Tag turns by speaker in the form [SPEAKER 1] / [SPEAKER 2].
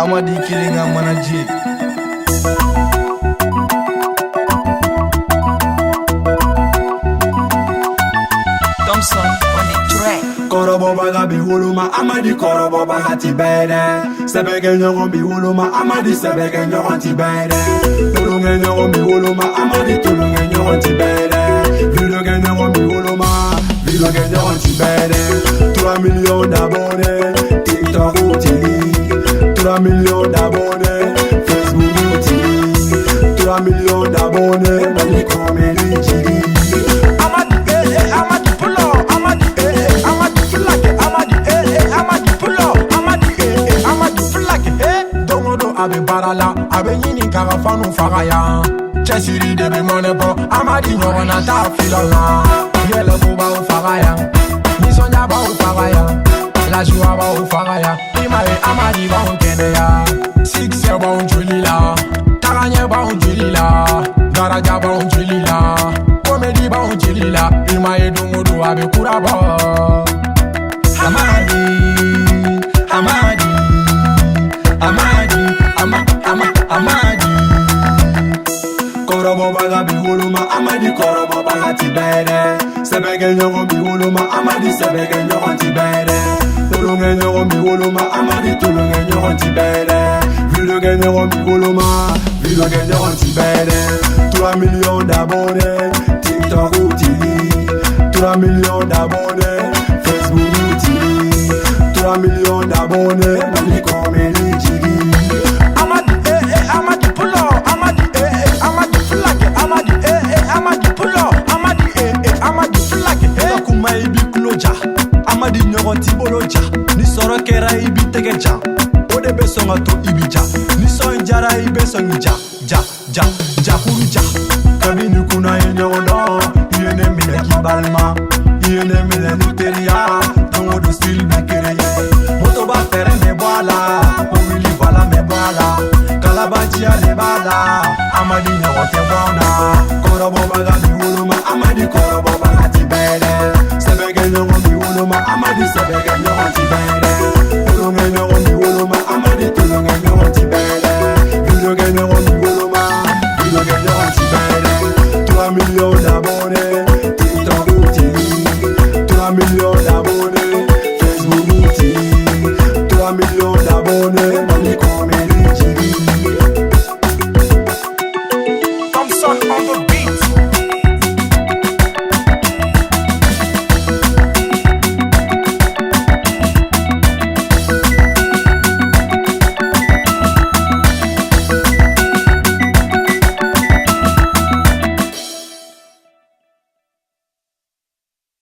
[SPEAKER 1] Amadi killing a manager. Thompson on the track.
[SPEAKER 2] Korobo baga bi wuluma Amadi korobo baga ti bere. Sebege nyogo bi wuluma Amadi sebege nyogo ti bere. Tulunge nyogo bi wuluma Amadi tulunge nyogo ti bere. Viloge nyogo bi wuluma Viloge nyogo ti bere. 3 millions d'abonnés TikTok utilise. 3 millions d'abonnés Facebook utilise. 3 millions d'abonnés Mali Comedy Chili.
[SPEAKER 1] Amadi pull up, Amadi Amadi flag, Amadi Amadi pull up, Amadi flag, Domodo abe barala, abe yini kara fanu faraya. Chesiri de be monepo, Amadi no wana ta filala. Yele buba u faraya, Nisonja ba u faraya, La joie ba u faraya. Imae Amadi ba u keneya, Six ba u julila, Taranye ba u julila, Garaja ba u julila. Comedy ba un chilila, imaye dungudu abe kuraba.
[SPEAKER 2] Amadi, Amadi, Amadi, Amadi. Korobo baga bi wuluma Amadi korobo baga ti bere. Sebege nyogo bi wuluma Amadi sebege nyogo ti bere. Tulunge nyogo bi wuluma Amadi tulunge nyogo ti bere. Viloge nyogo bi wuluma Viloge nyogo ti bere. 3 millions d'abonnés TikTok utilise. 3 millions d'abonnés Facebook utilise. 3 millions d'abonnés Mali Comedy Chili.
[SPEAKER 1] Amadi pull up, Amadi flag, Amadi pull up, Amadi flag. Kuma ibi kuloja, Amadi nyogo tiboloja. Ni soro kera ibi tegeja, ode be songa to ibija. Ni son jara ibe songa ja kuruja.
[SPEAKER 2] Kabini kuna nyogo no, yene mine kibalma, yene mine luteria, tongo do style bekereye. Moto ba fere me boala, omili vala me boala, kalabachi ale bala, Amadi nyogo te bona. Korobo baga bi wuluma Amadi korobo baga ti bere. Sebege nyogo bi wuluma Amadi sebege nyogo ti bere. Tulunge nyogo bi wuluma Amadi tulunge nyogo ti bere. Viloge nyogo bi wuluma Viloge nyogo ti bere. 3 millions d'abonnés TikTok utilise. 3 millions d'abonnés